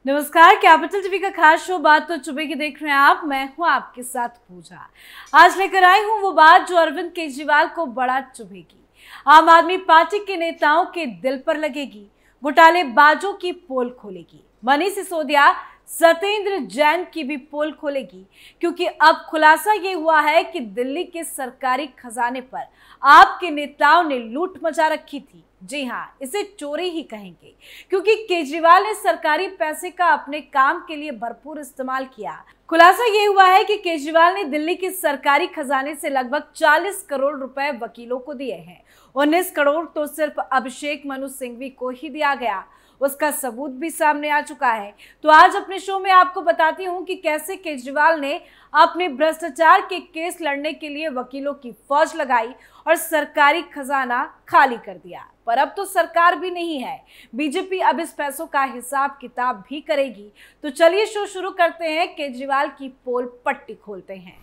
नमस्कार, capital TV का खास शो बात तो चुभे की देख रहे हैं आप। मैं हूं आपके साथ पूजा। आज लेकर आई हूं वो बात जो अरविंद केजरीवाल को बड़ा चुभेगी, आम आदमी पार्टी के नेताओं के दिल पर लगेगी, घोटालेबाजों की पोल खोलेगी, मनीष सिसोदिया, सत्येंद्र जैन की भी पोल खोलेगी। क्योंकि अब खुलासा ये हुआ है कि दिल्ली के सरकारी खजाने पर आपके नेताओं ने लूट मचा रखी थी। जी हाँ, इसे चोरी ही कहेंगे, क्योंकि केजरीवाल ने सरकारी पैसे का अपने काम के लिए भरपूर इस्तेमाल किया। खुलासा ये हुआ है कि केजरीवाल ने दिल्ली के सरकारी खजाने से लगभग 40 करोड़ रुपए वकीलों को दिए हैं। 19 करोड़ तो सिर्फ अभिषेक मनु सिंघवी को ही दिया गया। उसका सबूत भी सामने आ चुका है। तो आज अपने शो में आपको बताती हूं कि कैसे केजरीवाल ने अपने भ्रष्टाचार के केस लड़ने के लिए वकीलों की फौज लगाई और सरकारी खजाना खाली कर दिया। पर अब तो सरकार भी नहीं है, बीजेपी अब इस पैसों का हिसाब किताब भी करेगी। तो चलिए शो शुरू करते हैं, केजरीवाल की पोल पट्टी खोलते हैं।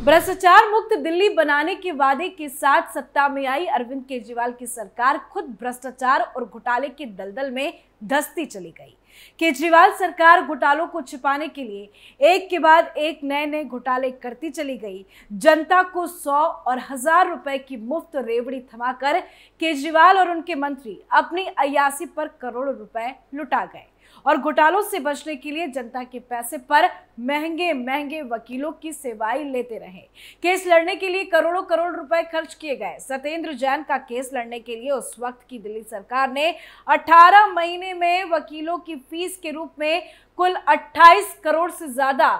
भ्रष्टाचार मुक्त दिल्ली बनाने के वादे के साथ सत्ता में आई अरविंद केजरीवाल की सरकार खुद भ्रष्टाचार और घोटाले के दलदल में धंसती चली गई। केजरीवाल सरकार घोटालों को छिपाने के लिए एक के बाद एक नए घोटाले करती चली गई। जनता को 100 और 1000 रुपए की मुफ्त रेवड़ी थमाकर केजरीवाल और उनके मंत्री अपनी अय्यासी पर करोड़ों रुपए लुटा गए और घोटालों से बचने के लिए जनता के पैसे पर महंगे वकीलों की सेवाएं लेते रहे। केस लड़ने के लिए करोड़ों करोड़ रुपए खर्च किए गए। सत्येंद्र जैन का केस लड़ने के लिए उस वक्त की दिल्ली सरकार ने 18 महीने में वकीलों की फीस के रूप में कुल 28 करोड़ से ज्यादा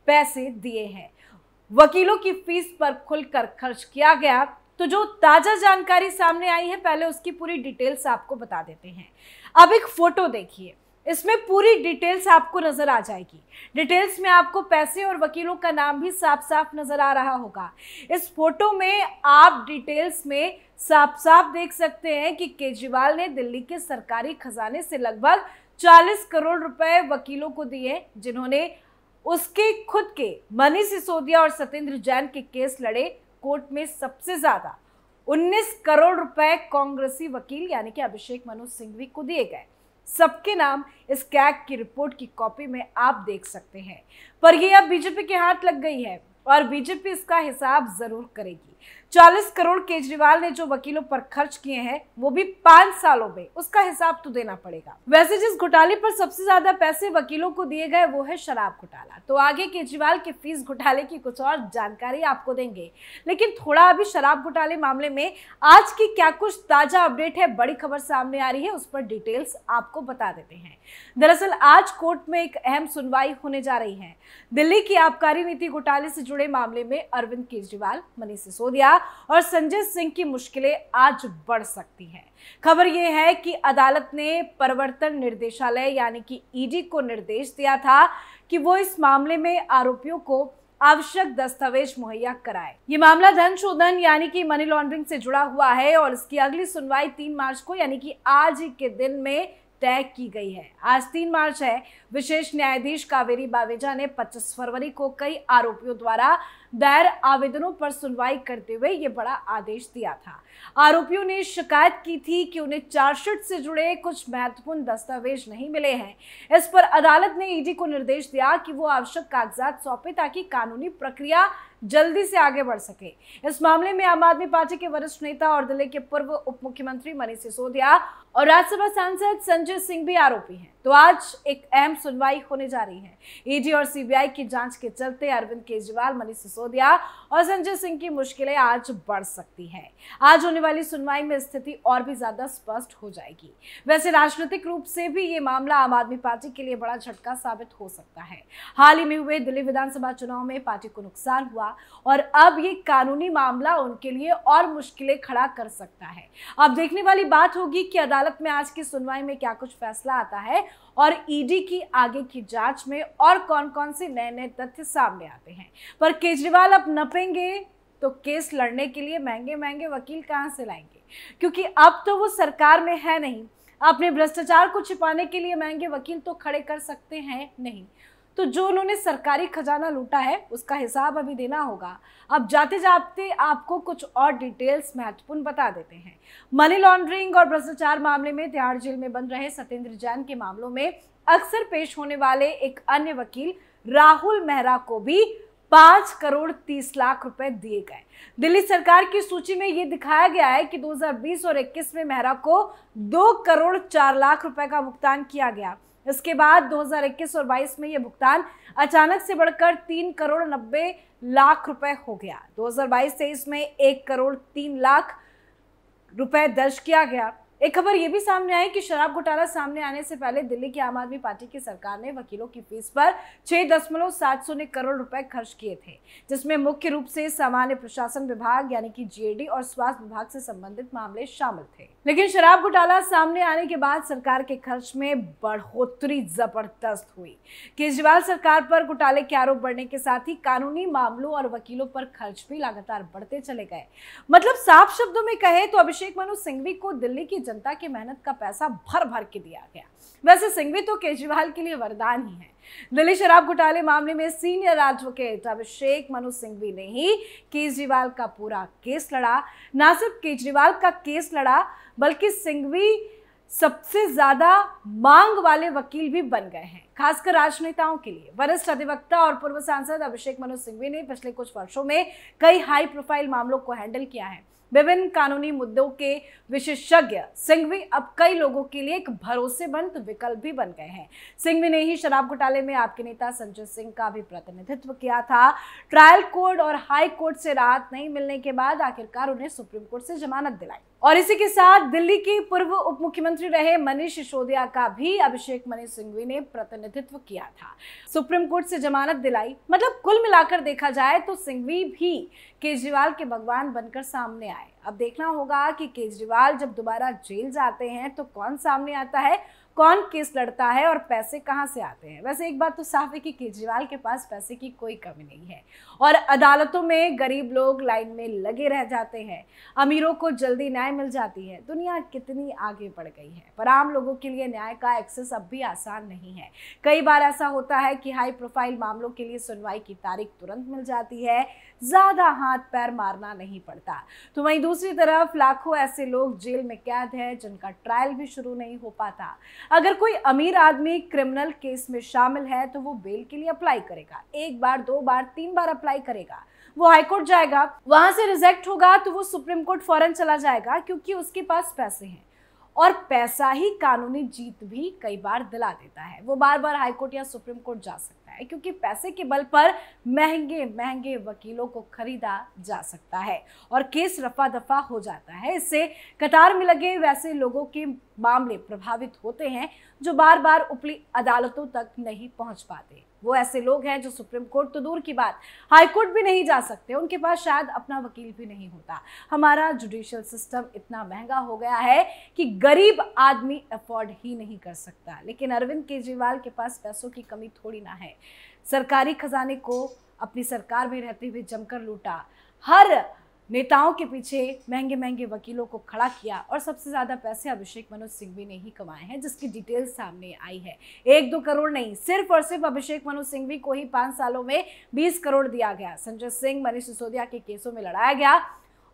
पैसे दिए हैं। वकीलों की फीस पर खुलकर खर्च किया गया। तो जो ताजा जानकारी सामने आई है, पहले उसकी पूरी डिटेल्स आपको बता देते हैं। अब एक फोटो देखिए, इसमें पूरी डिटेल्स आपको नजर आ जाएगी। डिटेल्स में आपको पैसे और वकीलों का नाम भी साफ साफ नजर आ रहा होगा। इस फोटो में आप डिटेल्स में साफ साफ देख सकते हैं कि केजरीवाल ने दिल्ली के सरकारी खजाने से लगभग 40 करोड़ रुपए वकीलों को दिए, जिन्होंने उसके खुद के मनीष सिसोदिया और सत्येंद्र जैन के केस लड़े। कोर्ट में सबसे ज्यादा 19 करोड़ रुपए कांग्रेसी वकील यानी कि अभिषेक मनु सिंघवी को दिए गए। सबके नाम इस कैग की रिपोर्ट की कॉपी में आप देख सकते हैं। पर यह अब बीजेपी के हाथ लग गई है और बीजेपी इसका हिसाब जरूर करेगी। 40 करोड़ केजरीवाल ने जो वकीलों पर खर्च किए हैं, वो भी 5 सालों में, उसका हिसाब तो देना पड़ेगा। वैसे जिस घोटाले पर सबसे ज्यादा पैसे वकीलों को दिए गए वो है शराब घोटाला। तो आगे केजरीवाल के फीस घोटाले की कुछ और जानकारी आपको देंगे, लेकिन थोड़ा अभी शराब घोटाले मामले में आज की क्या कुछ ताजा अपडेट है, बड़ी खबर सामने आ रही है, उस पर डिटेल्स आपको बता देते हैं। दरअसल आज कोर्ट में एक अहम सुनवाई होने जा रही है। दिल्ली की आबकारी नीति घोटाले से जुड़े मामले में अरविंद केजरीवाल, मनीष सिसोदिया और संजय सिंह की मुश्किलें आज बढ़ सकती हैं। खबर यह है कि अदालत ने प्रवर्तन निर्देशालय यानी कि ईडी को निर्देश दिया था कि वो इस मामले में आरोपियों को आवश्यक दस्तावेज मुहैया कराए। ये मामला धन शोधन यानी कि मनी लॉन्ड्रिंग से जुड़ा हुआ है और इसकी अगली सुनवाई 3 मार्च को यानी कि आज ही के दिन में तय की गई है। आज 3 मार्च है। विशेष न्यायाधीश कावेरी बावेजा ने 25 फरवरी को कई आरोपियों द्वारा दायर आवेदनों पर सुनवाई करते हुए ये बड़ा आदेश दिया था। आरोपियों ने शिकायत की थी कि उन्हें चार्जशीट से जुड़े कुछ महत्वपूर्ण दस्तावेज नहीं मिले हैं। इस पर अदालत ने ईडी को निर्देश दिया कि वो आवश्यक कागजात सौंपे ताकि कानूनी प्रक्रिया जल्दी से आगे बढ़ सके। इस मामले में आम आदमी पार्टी के वरिष्ठ नेता और दिल्ली के पूर्व उप मुख्यमंत्री मनीष सिसोदिया और राज्यसभा सांसद संजय सिंह भी आरोपी हैं। तो आज एक अहम सुनवाई होने जा रही है। ईडी और सीबीआई की जांच के चलते अरविंद केजरीवाल, मनीष सिसोदिया और संजय सिंह की मुश्किलें आज बढ़ सकती है। आज होने वाली सुनवाई में स्थिति और भी ज्यादा स्पष्ट हो जाएगी। वैसे राजनीतिक रूप से भी ये मामला आम आदमी पार्टी के लिए बड़ा झटका साबित हो सकता है। हाल ही में हुए दिल्ली विधानसभा चुनाव में पार्टी को नुकसान हुआ और अब ये कानूनी मामला उनके लिए और मुश्किलें खड़ा कर सकता है। अब देखने वाली बात होगी कि अदालत में आज की सुनवाई में क्या कुछ फैसला आता है और ईडी की आगे की जांच में और कौन कौन से नए तथ्य सामने आते हैं। पर केजरीवाल अब नपेंगे तो केस लड़ने के लिए महंगे वकील कहां से लाएंगे, क्योंकि अब तो वो सरकार में है नहीं। अपने भ्रष्टाचार को छिपाने के लिए महंगे वकील तो खड़े कर सकते हैं नहीं। तो जो उन्होंने सरकारी खजाना लूटा है उसका हिसाब अभी देना होगा। अब जाते जाते आपको कुछ और डिटेल्स महत्वपूर्ण बता देते हैं। मनी लॉन्ड्रिंग और भ्रष्टाचार मामले में तिहाड़ जेल में बंद रहे सत्येंद्र जैन के मामलों में अक्सर पेश होने वाले एक अन्य वकील राहुल मेहरा को भी 5 करोड़ 30 लाख रुपए दिए गए। दिल्ली सरकार की सूची में यह दिखाया गया है कि 2020 और 21 में मेहरा को 2 करोड़ 4 लाख रुपए का भुगतान किया गया। इसके बाद 2021 और 22 में यह भुगतान अचानक से बढ़कर 3 करोड़ 90 लाख रुपए हो गया। 2022-23 में 1 करोड़ 3 लाख रुपए दर्ज किया गया। एक खबर यह भी सामने आई कि शराब घोटाला सामने आने से पहले दिल्ली की आम आदमी पार्टी की सरकार ने वकीलों की फीस पर 6.7 करोड़ रुपए खर्च किए थे, जिसमें मुख्य रूप से सामान्य प्रशासन विभाग यानी कि जीएडी और स्वास्थ्य विभाग से संबंधित मामले शामिल थे। लेकिन शराब घोटाला सामने आने के बाद सरकार के खर्च में बढ़ोतरी जबरदस्त हुई। केजरीवाल सरकार पर घोटाले के आरोप बढ़ने के साथ ही कानूनी मामलों और वकीलों पर खर्च भी लगातार बढ़ते चले गए। मतलब साफ शब्दों में कहे तो अभिषेक मनु सिंघवी को दिल्ली की जनता की मेहनत का पैसा भर भर के दिया गया। वैसे सिंघवी तो केजरीवाल के लिए वरदान ही है। दिल्ली शराब घोटाले मामले में सीनियर एडवोकेट अभिषेक मनु सिंघवी ने ही केजरीवाल का पूरा केस लड़ा। न सिर्फ केजरीवाल का केस लड़ा बल्कि सिंघवी सबसे ज्यादा मांग वाले वकील भी बन गए हैं, खासकर राजनेताओं के लिए। वरिष्ठ अधिवक्ता और पूर्व सांसद अभिषेक मनु सिंघवी ने पिछले कुछ वर्षों में कई हाई प्रोफाइल मामलों को हैंडल किया है। विभिन्न कानूनी मुद्दों के विशेषज्ञ सिंघवी अब कई लोगों के लिए एक भरोसेमंद विकल्प भी बन गए हैं। सिंघवी ने ही शराब घोटाले में आपके नेता संजय सिंह का भी प्रतिनिधित्व किया था। ट्रायल कोर्ट और हाई कोर्ट से राहत नहीं मिलने के बाद आखिरकार उन्हें सुप्रीम कोर्ट से जमानत दिलाई। और इसी के साथ दिल्ली की पूर्व उप मुख्यमंत्री रहे मनीष सिसोदिया का भी अभिषेक मनु सिंघवी ने प्रतिनिधित्व किया था। सुप्रीम कोर्ट से जमानत दिलाई। मतलब कुल मिलाकर देखा जाए तो सिंघवी भी केजरीवाल के भगवान बनकर सामने आए। अब देखना होगा कि केजरीवाल जब दोबारा जेल जाते हैं तो कौन सामने आता है, कौन केस लड़ता है और पैसे कहां से आते हैं। वैसे एक बात तो साफ है कि केजरीवाल के पास पैसे की कोई कमी नहीं है और अदालतों में गरीब लोग लाइन में लगे रह जाते हैं, अमीरों को जल्दी न्याय मिल जाती है। दुनिया कितनी आगे बढ़ गई है, पर आम लोगों के लिए न्याय का एक्सेस अब भी आसान नहीं है। कई बार ऐसा होता है कि हाई प्रोफाइल मामलों के लिए सुनवाई की तारीख तुरंत मिल जाती है, ज्यादा हाथ पैर मारना नहीं पड़ता। तो वहीं दूसरी तरफ लाखों ऐसे लोग जेल में कैद हैं जिनका ट्रायल भी शुरू नहीं हो पाता। अगर कोई अमीर आदमी क्रिमिनल केस में शामिल है तो वो बेल के लिए अप्लाई करेगा, 1 बार 2 बार 3 बार अप्लाई करेगा, वो हाईकोर्ट जाएगा, वहां से रिजेक्ट होगा तो वो सुप्रीम कोर्ट फौरन चला जाएगा, क्योंकि उसके पास पैसे हैं और पैसा ही कानूनी जीत भी कई बार दिला देता है। वो बार बार हाईकोर्ट या सुप्रीम कोर्ट जा सकता है क्योंकि पैसे के बल पर महंगे महंगे वकीलों को खरीदा जा सकता है और केस रफा दफा हो जाता है। इससे कतार में लगे वैसे लोगों के मामले प्रभावित होते हैं जो बार बार ऊपरी अदालतों तक नहीं पहुंच पाते। वो ऐसे लोग हैं जो सुप्रीम कोर्ट तो दूर की बात हाई कोर्ट भी नहीं जा सकते, उनके पास शायद अपना वकील भी नहीं होता। हमारा जुडिशियल सिस्टम इतना महंगा हो गया है कि गरीब आदमी अफोर्ड ही नहीं कर सकता। लेकिन अरविंद केजरीवाल के पास पैसों की कमी थोड़ी ना है। सरकारी खजाने को अपनी सरकार में रहते हुए जमकर लूटा, हर नेताओं के पीछे महंगे महंगे वकीलों को खड़ा किया और सबसे ज्यादा पैसे अभिषेक मनु सिंघवी ने ही कमाए हैं, जिसकी डिटेल सामने आई है। 1-2 करोड़ नहीं, सिर्फ और सिर्फ अभिषेक मनु सिंघवी को ही 5 सालों में 20 करोड़ दिया गया। संजय सिंह, मनीष सिसोदिया के केसों में लड़ाया गया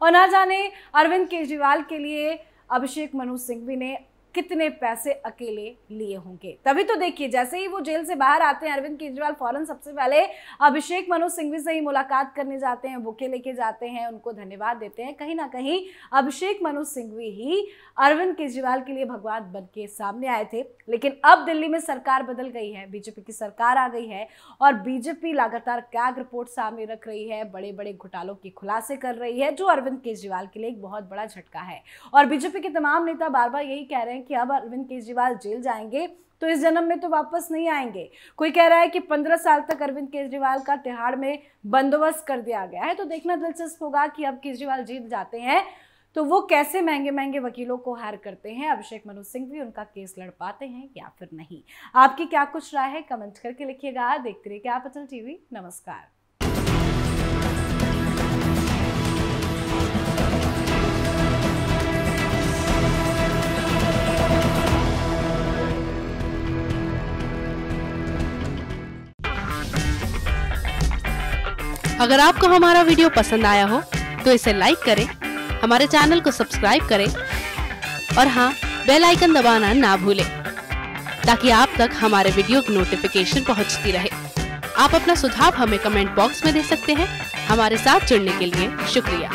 और ना जाने अरविंद केजरीवाल के लिए अभिषेक मनु सिंघवी ने कितने पैसे अकेले लिए होंगे। तभी तो देखिए, जैसे ही वो जेल से बाहर आते हैं अरविंद केजरीवाल फौरन सबसे पहले अभिषेक मनु सिंघवी से ही मुलाकात करने जाते हैं, बुके लेके जाते हैं, उनको धन्यवाद देते हैं। कहीं ना कहीं अभिषेक मनु सिंघवी ही अरविंद केजरीवाल के लिए भगवान बन के सामने आए थे। लेकिन अब दिल्ली में सरकार बदल गई है, बीजेपी की सरकार आ गई है और बीजेपी लगातार कैग रिपोर्ट सामने रख रही है, बड़े बड़े घोटालों के खुलासे कर रही है, जो अरविंद केजरीवाल के लिए एक बहुत बड़ा झटका है। और बीजेपी के तमाम नेता बार बार यही कह रहे हैं कि अब अरविंद केजरीवाल जेल जाएंगे तो इस जन्म में तो वापस नहीं आएंगे। कोई कह रहा है कि 15 साल तक अरविंद केजरीवाल का तिहाड़ में बंदोबस्त कर दिया गया है। तो देखना दिलचस्प होगा कि अब केजरीवाल जेल जाते हैं तो वो कैसे महंगे महंगे वकीलों को हायर करते हैं, अभिषेक मनु सिंघवी उनका केस लड़ पाते हैं या फिर नहीं। आपकी क्या कुछ राय है, कमेंट करके लिखिएगा। देखते रहिए क्या पटल टीवी। नमस्कार। अगर आपको हमारा वीडियो पसंद आया हो तो इसे लाइक करें, हमारे चैनल को सब्सक्राइब करें और हाँ, बेल आइकन दबाना ना भूलें ताकि आप तक हमारे वीडियो की नोटिफिकेशन पहुंचती रहे। आप अपना सुझाव हमें कमेंट बॉक्स में दे सकते हैं। हमारे साथ जुड़ने के लिए शुक्रिया।